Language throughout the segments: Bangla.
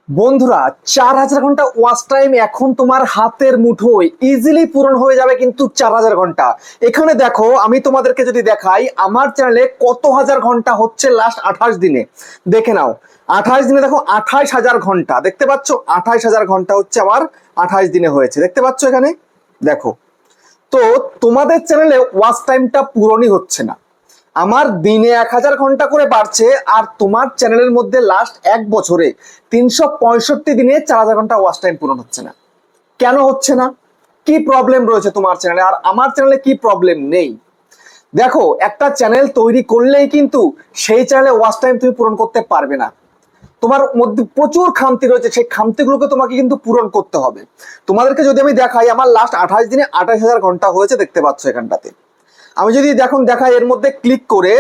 বন্ধুরা, 4000 ঘন্টা ওয়াচ টাইম এখন তোমার হাতের মুঠোয় ইজিলি পূরণ হয়ে যাবে কিন্তু 4000 ঘন্টা। এখানে দেখো, আমি তোমাদেরকে যদি দেখাই আমার চ্যানেলে কত হাজার ঘন্টা হচ্ছে লাস্ট 28 দিনে। দেখে নাও, 28 দিনে দেখো 28,000 ঘন্টা দেখতে পাচ্ছ। 28,000 ঘন্টা হচ্ছে আমার 28 দিনে হয়েছে, দেখতে পাচ্ছ এখানে দেখো। তো তোমাদের চ্যানেলে ওয়াচ টাইমটা পূরণই হচ্ছে না। আমার দিনে 1000 ঘন্টা করে বাড়ছে, আর তোমার চ্যানেলের মধ্যে লাস্ট 1 বছরে 365 দিনে 4000 ঘন্টা ওয়াচ টাইম পূরণ হচ্ছে না। কেন হচ্ছে না? কি প্রবলেম রয়েছে তোমার চ্যানেলে, আর আমার চ্যানেলে কি প্রবলেম নেই? দেখো, একটা চ্যানেল তৈরি করলেই কিন্তু সেই চ্যানেলে ওয়াচ টাইম তুমি পূরণ করতে পারবে না। তোমার মধ্যে প্রচুর খামতি রয়েছে, সেই খামতিগুলোকে তোমাকে কিন্তু পূরণ করতে হবে। তোমাদেরকে যদি আমি দেখাই, আমার লাস্ট 28 দিনে 28,000 ঘন্টা হয়েছে, দেখতে পাচ্ছ এখানটাতে। আমি যদি দেখাই এর মধ্যে ক্লিক করে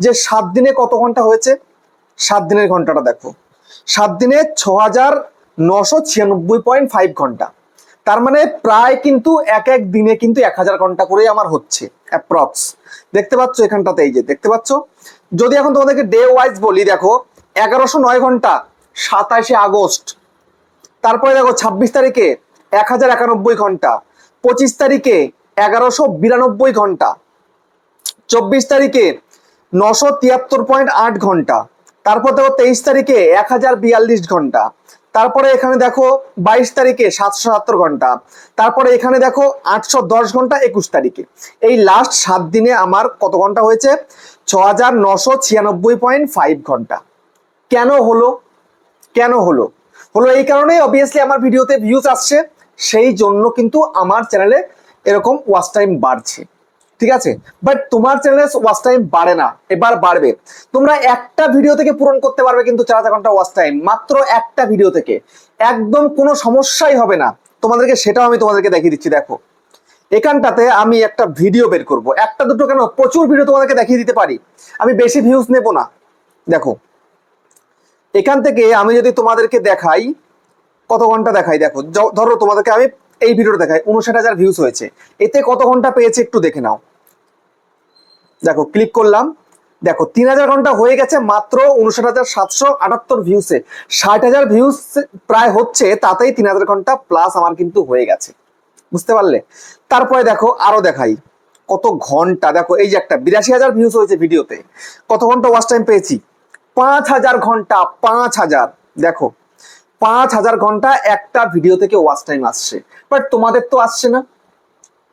যে 7 দিনে কত ঘন্টা হয়েছে, 7 দিনের ঘন্টাটা দেখো। 7 দিনে 6,996.5 ঘন্টা। তার মানে প্রায় কিন্তু এক এক দিনে কিন্তু 1000 ঘন্টা করে আমার হচ্ছে অ্যাপ্রক্স। দেখতে পাচ্ছ এখানটাতে, এই যে দেখতে পাচ্ছ। যদি এখন তোমাদেরকে ডে ওয়াইজ বলি, দেখো 1109 ঘন্টা 27শে আগস্ট। তারপরে দেখো 26 তারিখে 1091 ঘন্টা, 25 তারিখে 1192 ঘন্টা, 24 তারিখে 973.8 ঘন্টা। তারপর দেখো 23 তারিখে 1042 ঘন্টা। তারপরে এখানে দেখো 22 তারিখে 777 ঘন্টা। তারপরে এখানে দেখো 810 ঘন্টা 21 তারিখে। এই লাস্ট 7 দিনে আমার কত ঘন্টা হয়েছে? 6,996.5 ঘন্টা। কেন হলো? কেন হলো? হলো এই কারণে, অবভিয়াসলি আমার ভিডিওতে ভিউজ আসছে, সেই জন্য কিন্তু আমার চ্যানেলে এরকম ওয়াচ টাইম বাড়ছে। ঠিক আছে, বাট তোমার চ্যানেলে ওয়াচ টাইম বাড়ে না, এবার বাড়বে। তোমরা একটা ভিডিও থেকে পূরণ করতে পারবে কিন্তু 4000 ঘন্টা ওয়াচ টাইম, মাত্র একটা ভিডিও থেকে। একদম কোনো সমস্যাই হবে না তোমাদেরকে, সেটাও আমি তোমাদেরকে দেখিয়ে দিচ্ছি। দেখো এখানটাতে আমি একটা ভিডিও বের করব, একটা দুটো কেন, প্রচুর ভিডিও তোমাদেরকে দেখিয়ে দিতে পারি। আমি বেশি ভিউজ নেব না। দেখো এখান থেকে আমি যদি তোমাদেরকে দেখাই, কত ঘন্টা দেখাই, দেখো ধরো তোমাদেরকে আমি এই ভিডিওটা দেখাই, 59,000 ভিউজ হয়েছে। এতে কত ঘন্টা পেয়েছে একটু দেখে নাও। দেখো ক্লিক করলাম, দেখো 3000 ঘন্টা হয়ে গেছে মাত্র 59,778 ভিউসে। 60,000 ভিউজ প্রায় হচ্ছে, তাতেই 3000 ঘন্টা প্লাস আমার কিন্তু হয়ে গেছে। বুঝতে পারলে? তারপরে দেখো আরো দেখাই কত ঘন্টা। দেখো এই যে একটা 82,000 ভিউজ হয়েছে ভিডিওতে, কত ঘন্টা ওয়াচ টাইম পেয়েছি? 5,000 ঘন্টা। 5,000, দেখো 5,000 ঘন্টা একটা ভিডিও থেকে ওয়াচ টাইম আসছে। বাট তোমাদের তো আসছে না।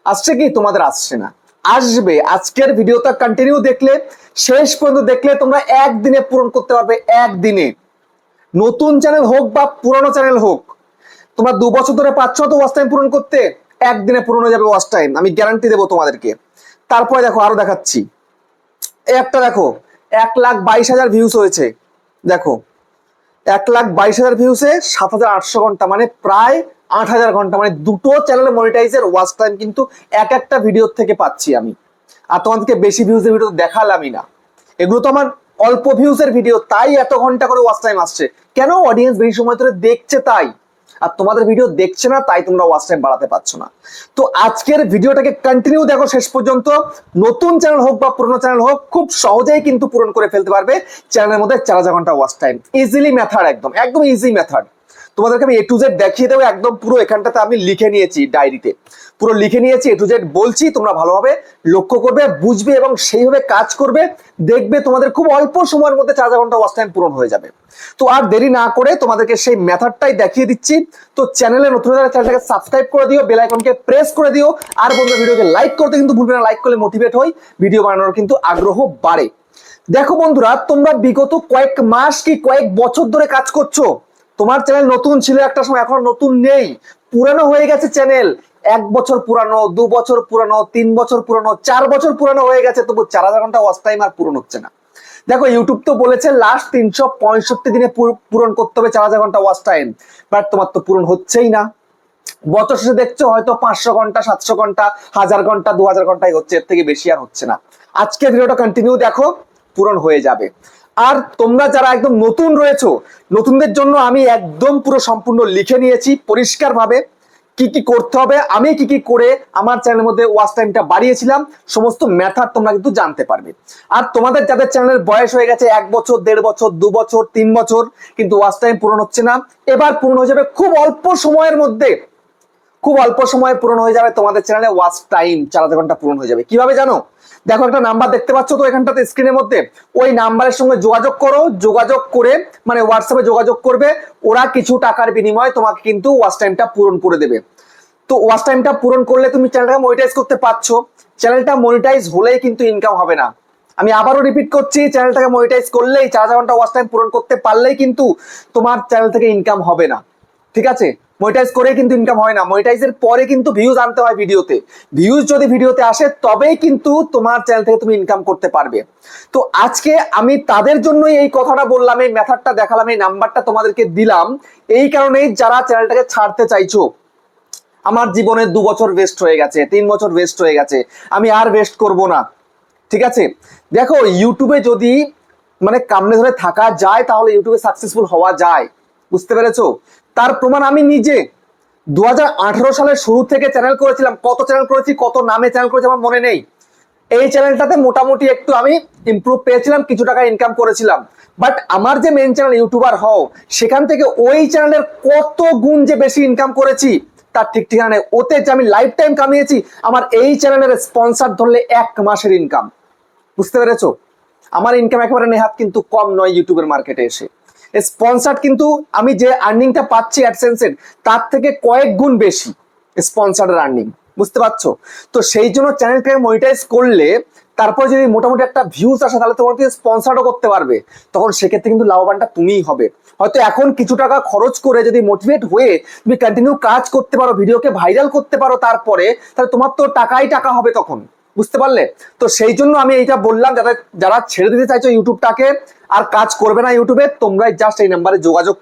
আসছে কি? তোমাদের আসছে না, আসবে। আজকের ভিডিওটা কন্টিনিউ দেখলে, শেষ পর্যন্ত দেখলে তোমরা একদিনে পূরণ করতে পারবে। একদিনে, নতুন চ্যানেল হোক বা পুরনো চ্যানেল হোক, তোমরা 2 বছর ধরে পাচ্ছ তো ওয়াচ টাইম পূরণ করতে, একদিনে পূরণ হয়ে যাবে ওয়াচ টাইম, আমি গ্যারান্টি দেবো তোমাদেরকে। তারপরে দেখো আরো দেখাচ্ছি, এই একটা দেখো 1,22,000 ভিউজ হয়েছে। দেখো 1,22,000 ভিউসে 7,800 ঘন্টা, মানে প্রায় 8,000 ঘন্টা, মানে দুটো চ্যানেলে মনিটাইজের ওয়াচ টাইম কিন্তু এক একটা ভিডিওর থেকে পাচ্ছি আমি। আর তোমাদেরকে বেশি ভিউজের ভিডিও দেখালামই না, এগুলো তো আমার অল্প ভিউজের ভিডিও, তাই এত ঘন্টা করে ওয়াচ টাইম আসছে। কেন? অডিয়েন্স বেশি সময় ধরে দেখছে তাই। আর তোমাদের ভিডিও দেখছে না, তাই তোমরা ওয়াচ টাইম বাড়াতে পারছো না। তো আজকের ভিডিওটাকে কন্টিনিউ দেখো শেষ পর্যন্ত। নতুন চ্যানেল হোক বা পুরনো চ্যানেল হোক, খুব সহজেই কিন্তু পূরণ করে ফেলতে পারবে চ্যানেলের মধ্যে 4000 ঘন্টা ওয়াচ টাইম। ইজিলি মেথড, একদম একদম ইজি মেথড। তোমাদেরকে আমি A to Z দেখিয়ে দেবো, একদম পুরো এখানটাতে আমি লিখে নিয়েছি, ডায়েরিতে পুরো লিখে নিয়েছি A to Z বলছি। তোমরা ভালোভাবে লক্ষ্য করবে, বুঝবে এবং সেইভাবে কাজ করবে, দেখবে তোমাদের খুব অল্প সময়ের মধ্যে 4000 ঘন্টা ওয়াচ টাইম পূরণ হয়ে যাবে। তো আর দেরি না করে তোমাদেরকে সেই মেথডটাই দেখিয়ে দিচ্ছি। তো চ্যানেলে নতুন হলে চ্যানেলটাকে সাবস্ক্রাইব করে দিও, বেল আইকনকে প্রেস করে দিও, আর বন্ধুরা ভিডিওকে লাইক করতে কিন্তু ভুলবে না। লাইক করলে মোটিভেট হই, ভিডিও বানানোর কিন্তু আগ্রহ বাড়ে। দেখো বন্ধুরা, তোমরা বিগত কয়েক মাস কি কয়েক বছর ধরে কাজ করছো। তোমার চ্যানেল নতুন ছিল একটা সময়, এখন নতুন নেই, পুরানো হয়ে গেছে চ্যানেল। 1 বছর পুরানো, 2 বছর পুরানো, 3 বছর পুরানো, 4 বছর পুরানো হয়ে গেছে, তবু 4000 ঘন্টা ওয়াচ টাইম আর পূরণ হচ্ছে না। দেখো ইউটিউব তো বলেছে লাস্ট 365 দিনে পূরণ করতে হবে 4000 ঘন্টা ওয়াচ টাইম, বাট তোমার তো পূরণ হচ্ছেই না। বছর শেষে দেখছো হয়তো 500 ঘন্টা, 700 ঘন্টা, 1000 ঘন্টা, 2000 ঘন্টাই হচ্ছে, এর থেকে বেশি আর হচ্ছে না। আজকে ভিডিওটা কন্টিনিউ দেখো, পূরণ হয়ে যাবে। আর তোমরা যারা একদম নতুন রয়েছো, নতুনদের জন্য আমি একদম পুরো সম্পূর্ণ লিখে নিয়েছি পরিষ্কার ভাবে, কি কি করতে হবে, আমি কি কি করে আমার চ্যানেলের মধ্যে ওয়াচ টাইমটা বাড়িয়েছিলাম, সমস্ত মেথড তোমরা কিন্তু জানতে পারবে। আর তোমাদের যাদের চ্যানেলের বয়স হয়ে গেছে 1 বছর, 1.5 বছর, 2 বছর, 3 বছর, কিন্তু ওয়াচ টাইম পূরণ হচ্ছে না, এবার পূরণ হয়ে যাবে খুব অল্প সময়ের মধ্যে। খুব অল্প সময়ে পূরণ হয়ে যাবে তোমাদের চ্যানেলে ওয়াচ টাইম, 4 ঘন্টা পূরণ হয়ে যাবে। কিভাবে জানো? দেখো একটা নাম্বার দেখতে পাচ্ছ তো এখানটাতে স্ক্রিনের মধ্যে, ওই নাম্বারের সঙ্গে যোগাযোগ করো, যোগাযোগ করে মানে হোয়াটসঅ্যাপে যোগাযোগ করবে, ওরা কিছু টাকার বিনিময়ে তোমাকে কিন্তু ওয়াচ টাইমটা পূরণ করে দেবে। তো ওয়াচ টাইমটা পূরণ করলে তুমি চ্যানেলটাকে মনিটাইজ করতে পারছো। চ্যানেলটা মনিটাইজ হলেই কিন্তু ইনকাম হবে না। আমি আবারও রিপিট করছি, চ্যানেলটাকে মনিটাইজ করলেই, 4 ঘন্টা ওয়াচ টাইম পূরণ করতে পারলেই কিন্তু তোমার চ্যানেল থেকে ইনকাম হবে না। ঠিক আছে? মনিটাইজ করে কিন্তু ইনকাম হয় না, মনিটাইজের পরে কিন্তু ভিউজ আনতে হয় ভিডিওতে। ভিউজ যদি ভিডিওতে আসে তবেই কিন্তু তোমার চ্যানেল থেকে তুমি ইনকাম করতে পারবে। তো আজকে আমি তাদের জন্যই এই কথাটা বললাম, এই মেথডটা দেখালাম, এই নাম্বারটা তোমাদেরকে দিলাম এই কারণেই, যারা চ্যানেলটাকে ছাড়তে চাইছো। আমার জীবনে 2 বছর ওয়েস্ট হয়ে গেছে, 3 বছর ওয়েস্ট হয়ে গেছে, আমি আর ওয়েস্ট করব না। ঠিক আছে? দেখো ইউটিউবে যদি মানে কামড়ে ধরে থাকা যায় তাহলে ইউটিউবে সাকসেসফুল হওয়া যায়। বুঝতে পেরেছো? তার প্রমাণ আমি নিজে 2018 সালের শুরু থেকে চ্যানেল করেছিলাম। কত চ্যানেল করেছি, কত নামে চ্যানেল করেছি আমার মনে নেই। এই চ্যানেলটাতে মোটামুটি একটু আমি ইমপ্রুভ পেয়েছিলাম, কিছু টাকা ইনকাম করেছিলাম। বাট আমার যে মেন চ্যানেল ইউটিউবার হও, সেখান থেকে ওই চ্যানেলের কত গুণ যে বেশি ইনকাম করেছি তার ঠিক ঠিকানা নেই। ওতে যে আমি লাইফ টাইম কামিয়েছি, আমার এই চ্যানেলের স্পন্সর ধরলে 1 মাসের ইনকাম। বুঝতে পেরেছো? আমার ইনকাম একেবারে নেহাত কিন্তু কম নয় ইউটিউবের মার্কেটে এসে। স্পন্সর কিন্তু আমি যে আর্নিংটা পাচ্ছি অ্যাডসেন্সের, তার থেকে কয়েক গুণ বেশি স্পন্সরের আর্নিং। বুঝতে পারছো? তো সেই জন্য চ্যানেলটাকে মনিটাইজ করলে, তারপর যদি মোটামুটি একটা ভিউজ আসে, তাহলে তোমার স্পন্সরও করতে পারবে। তখন সেক্ষেত্রে কিন্তু লাভবানটা তুমিই হবে। হয়তো এখন কিছু টাকা খরচ করে যদি মোটিভেট হয়ে তুমি কন্টিনিউ কাজ করতে পারো, ভিডিওকে ভাইরাল করতে পারো, তারপরে তাহলে তোমার তো টাকাই টাকা হবে তখন। বুঝতে পারলে? তো সেই জন্য আমি এইটা বললাম, যারা ছেড়ে দিতে চাইছো ইউটিউবটাকে, আর কাজ করবে না ইউটিউবে, তোমরা জাস্ট এই নাম্বারে যোগাযোগ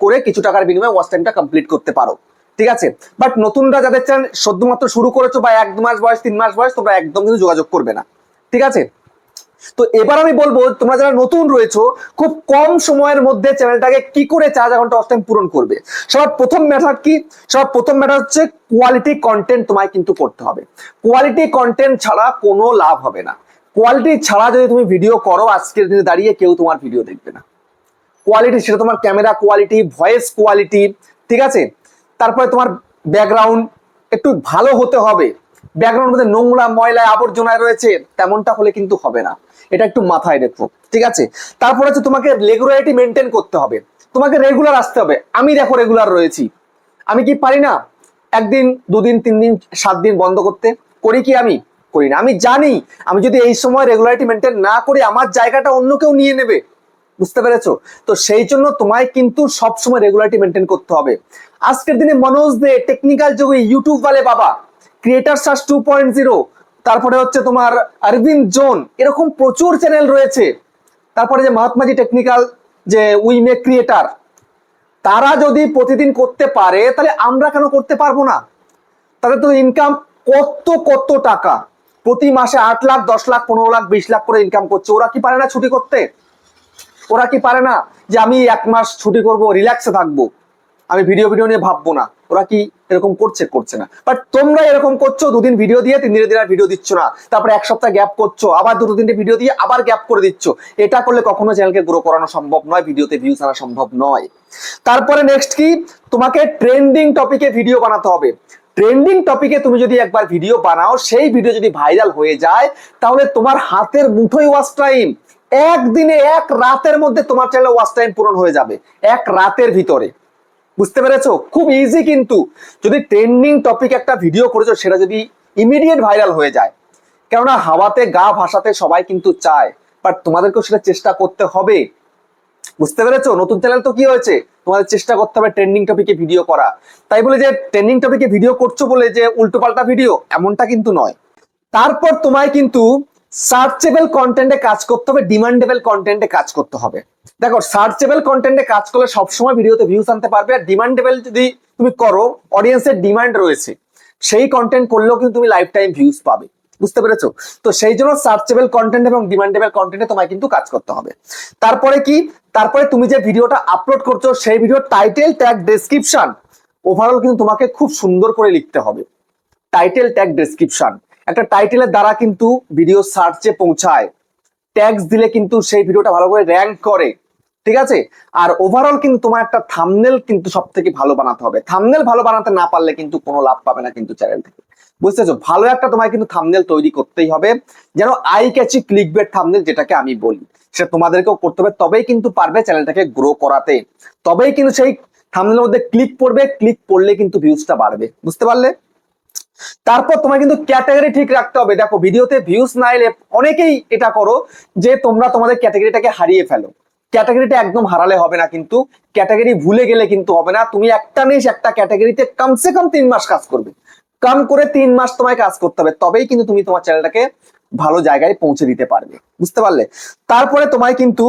করে কিছু টাকার বিনিময়ে ওয়াচ টাইমটা কমপ্লিট করতে পারো। ঠিক আছে? বাট নতুনরা যাদের চ্যানেল সদ্যমাত্র শুরু করেছো বা 1-2 মাস বয়স, 3 মাস বয়স, তোমরা একদম কিন্তু যোগাযোগ করবে না। ঠিক আছে? তো এবার আমি বলবো, তোমরা যারা নতুন রয়েছো, খুব কম সময়ের মধ্যে চ্যানেলটাকে কি করে 4 ঘন্টা ওয়াচ টাইম পূরণ করবে। সবার প্রথম মেথড কি? সবার প্রথম মেথড হচ্ছে কোয়ালিটি কন্টেন্ট তোমায় কিন্তু করতে হবে। কোয়ালিটি কন্টেন্ট ছাড়া কোনো লাভ হবে না। কোয়ালিটি ছাড়া যদি তুমি ভিডিও করো, আজকের দিনে দাঁড়িয়ে কেউ তোমার ভিডিও দেখবে না। কোয়ালিটি, সেটা তোমার ক্যামেরা কোয়ালিটি, ভয়েস কোয়ালিটি, ঠিক আছে? তারপরে তোমার ব্যাকগ্রাউন্ড একটু ভালো হতে হবে। ব্যাকগ্রাউন্ড মধ্যে নোংরা, ময়লা, আবর্জনায় রয়েছে, তেমনটা হলে কিন্তু হবে না। এটা একটু মাথায় রেখো। ঠিক আছে? তারপর হচ্ছে তোমাকে রেগুলারিটি মেনটেন করতে হবে। তোমাকে রেগুলার আসতে হবে। আমি দেখো রেগুলার রয়েছি, আমি কি পারি না 1 দিন, 2 দিন, 3 দিন, 7 দিন বন্ধ করতে? করি কি? আমি করি না। আমি জানি আমি যদি এই সময় রেগুলারিটি মেনটেন না করি, আমার জায়গাটা অন্য কেউ নিয়ে নেবে। বুঝতে পেরেছো? তো সেই জন্য তোমায় কিন্তু সবসময় রেগুলারিটি মেনটেন করতে হবে। আজকের দিনে মনোজ দে, টেকনিক্যাল যুগে ইউটিউব वाले বাবা, ক্রিয়েটার সার্চ 2.0, তারপরে হচ্ছে তোমার অরবিন্দ জোন, এরকম প্রচুর চ্যানেল রয়েছে। তারপরে যে মহাত্মাজি টেকনিক্যাল, যে উই মেক ক্রিয়েটার, তারা যদি প্রতিদিন করতে পারে, তাহলে আমরা কেন করতে পারবো না? তাদের তো ইনকাম কত কত টাকা, প্রতি মাসে 8 লাখ, 10 লাখ, 15 লাখ, 20 লাখ করে ইনকাম করছে। ওরা কি পারে না ছুটি করতে? ওরা কি পারে না যে আমি 1 মাস ছুটি করব, রিল্যাক্সে থাকবো, আমি ভিডিও নিয়ে ভাববো না? ওরা কি এরকম করছে? করছে না। বাট তোমরা এরকম করছো, 2 দিন ভিডিও দিয়ে 3 দিনের ভিডিও দিচ্ছ না, তারপরে 1 সপ্তাহ গ্যাপ করছো, আবার 2-3টে ভিডিও দিয়ে আবার গ্যাপ করে দিচ্ছ। এটা করলে কখনো চ্যানেলকে গ্রো করানো সম্ভব নয়, ভিডিওতে ভিউজ আনা সম্ভব নয়। তারপরে নেক্সট কি? তোমাকে ট্রেন্ডিং টপিকে ভিডিও বানাতে হবে। ট্রেন্ডিং টপিকে তুমি যদি একবার ভিডিও বানাও, সেই ভিডিও যদি ভাইরাল হয়ে যায়, তাহলে তোমার হাতের মুঠোয় ওয়াচ টাইম, একদিনে 1 রাতের মধ্যে তোমার চ্যানেলে ওয়াচ টাইম পূরণ হয়ে যাবে, 1 রাতের ভিতরে। বুঝতে পেরেছো? খুব ইজি কিন্তু। যদি ট্রেন্ডিং টপিক একটা ভিডিও করেছো, সেটা যদি ইমিডিয়েট ভাইরাল হয়ে যায়, কেননা হাওয়াতে গা ভাসাতে সবাই কিন্তু চায়, বাট তোমাদেরকেও সেটা চেষ্টা করতে হবে। বুঝতে পেরেছো? নতুন চ্যানেল তো কি হয়েছে, তোমাদের চেষ্টা করতে হবে ট্রেন্ডিং টপিকে ভিডিও করা। তাই বলে যে ট্রেন্ডিং টপিকে ভিডিও করছো বলে যে উল্টোপাল্টা ভিডিও, এমনটা কিন্তু নয়। তারপর তোমায় কিন্তু সার্চেবল কন্টেন্টে কাজ করতে হবে, ডিমান্ডেবল কন্টেন্টে কাজ করতে হবে। দেখো, সার্চেবল কন্টেন্টে কাজ করলে সবসময় ভিডিওতে ভিউজ আনতে পারবে। আর ডিমান্ডেবল যদি তুমি করো, অডিয়েন্সের ডিমান্ড রয়েছে, সেই কন্টেন্ট করলেও কিন্তু তুমি লাইফ টাইম ভিউজ পাবে। বুঝতে পেরেছো? তো সেই জন্য সার্চেবল কন্টেন্ট এবং ডিমান্ডেবল কন্টেন্টে তোমায় কিন্তু কাজ করতে হবে। তারপরে কি? তারপরে তুমি যে ভিডিওটা আপলোড করছো, সেই ভিডিওর টাইটেল, ট্যাগ, ডেসক্রিপশন ওভারঅল কিন্তু তোমাকে খুব সুন্দর করে লিখতে হবে। Title, tag, description. একটা টাইটেলের দ্বারা কিন্তু ভিডিও সার্চে পৌঁছায়, ট্যাগস দিলে কিন্তু সেই ভিডিওটা ভালো করে র্যাঙ্ক করে, ঠিক আছে। আর ওভারঅল কিন্তু তোমার একটা থাম্বনেল কিন্তু সব থেকে ভালো বানাতে হবে। থাম্বনেল ভালো বানাতে না পারলে কিন্তু কোনো লাভ পাবে না কিন্তু চ্যানেল থেকে, বুঝতেছো। ভালো একটা তোমায় কিন্তু থাম্বনেল তৈরি করতেই হবে, যেন আই ক্যাচি ক্লিকবেট থাম্বনেল যেটাকে আমি বলি, সেটা তোমাদেরকেও করতে হবে, তবেই কিন্তু পারবে চ্যানেলটাকে গ্রো করাতে, তবেই কিন্তু সেই থাম্বনেলের মধ্যে ক্লিক পড়বে, ক্লিক পড়লে কিন্তু ভিউজটা বাড়বে, বুঝতে পারলে। তারপর তোমার কিন্তু ক্যাটাগরি ঠিক রাখতে হবে। দেখো ভিডিওতে ভিউজ না এলে অনেকেই এটা করো যে তোমরা তোমাদের ক্যাটাগরিটাকে হারিয়ে ফেলো। ক্যাটাগরিটা একদম হারালে হবে না, কিন্তু ক্যাটাগরি ভুলে গেলে কিন্তু হবে না। তুমি একটা নিশ একটা ক্যাটাগরিতে কমসে কম 3 মাস কাজ করবে, কম করে 3 মাস তোমায় কাজ করতে হবে, তবেই কিন্তু তুমি তোমার চ্যানেলটাকে ভালো জায়গায় পৌঁছে দিতে পারবে, বুঝতে পারলে। তারপরে তোমায় কিন্তু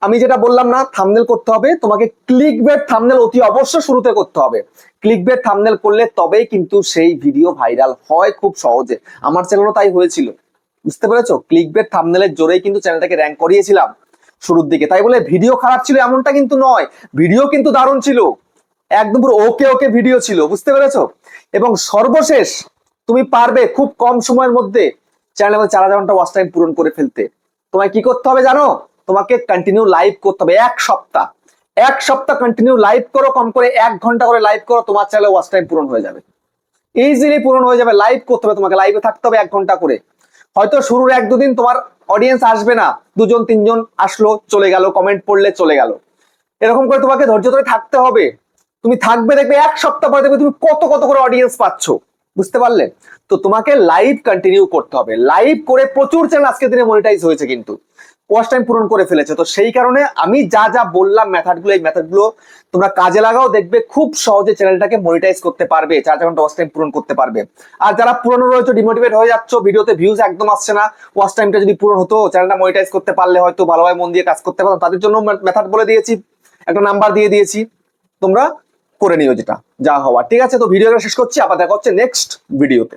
আমি যেটা বললাম না, থাম্বনেল করতে হবে, তোমাকে ক্লিকবেট থাম্বনেল অতি অবশ্য শুরুতে করতে হবে। ক্লিকবেট থাম্বনেল করলে তবেই কিন্তু সেই ভিডিও ভাইরাল হয় খুব সহজে। আমার চ্যানেলও তাই হয়েছিল, বুঝতে পেরেছো। ক্লিকবেট থাম্বনেলের জোরেই কিন্তু চ্যানেলটাকে র্যাঙ্ক করিয়েছিলাম শুরুর দিকে। তাই বলে ভিডিও খারাপ ছিল এমনটা কিন্তু নয়, ভিডিও কিন্তু দারুণ ছিল, একদম পুরো ওকে ওকে ভিডিও ছিল, বুঝতে পেরেছো। এবং সর্বশেষ তুমি পারবে খুব কম সময়ের মধ্যে চ্যানেলের মধ্যে 4000 ঘন্টা ওয়াচ টাইম পূরণ করে ফেলতে। তোমায় কি করতে হবে জানো? তোমাকে কন্টিনিউ লাইভ করতে হবে 1 সপ্তাহ। 1 সপ্তাহ কন্টিনিউ লাইভ করো, কম করে 1 ঘন্টা করে লাইভ করো, তোমার চ্যানেলে ওয়াচ টাইম পূরণ হয়ে যাবে, ইজিলি পূরণ হয়ে যাবে। লাইভ করতে হবে তোমাকে, লাইভে থাকতে হবে 1 ঘন্টা করে। হয়তো শুরুর 1-2 দিন তোমার অডিয়েন্স আসবে না, 2-3 জন আসলো চলে গেল, কমেন্ট পড়লে চলে গেল, এরকম করে তোমাকে ধৈর্য ধরে থাকতে হবে। তুমি থাকবে, দেখবে 1 সপ্তাহ পরে দেখবে তুমি কত কত করে অডিয়েন্স পাচ্ছ, বুঝতে পারলে। তো তোমাকে লাইভ কন্টিনিউ করতে হবে। লাইভ করে প্রচুর চ্যানেল আজকের দিনে মনিটাইজ হয়েছে, কিন্তু ওয়াচ টাইম পূরণ করে ফেলেছে। তো সেই কারণে আমি যা যা বললাম মেথডগুলো, এই মেথডগুলো তোমরা কাজে লাগাও, দেখবে খুব সহজে চ্যানেলটাকে মনিটাইজ করতে পারবে, 4 ঘন্টা ওয়াচ টাইম পূরণ করতে পারবে। আর যারা পুরনো রয়েছে, ডিমোটিভেট হয়ে যাচ্ছ, ভিডিওতে ভিউজ একদম আসছে না, ওয়াচ টাইমটা যদি পূরণ হতো, চ্যানেলটা মনিটাইজ করতে পারলে হয়তো ভালোভাবে মন দিয়ে কাজ করতে পারতাম, তাদের জন্য মেথড বলে দিয়েছি, একটা নাম্বার দিয়ে দিয়েছি, তোমরা করে নিও যেটা যা হওয়ার, ঠিক আছে। তো ভিডিওটা শেষ করছি, আবার দেখা হচ্ছে নেক্সট ভিডিওতে।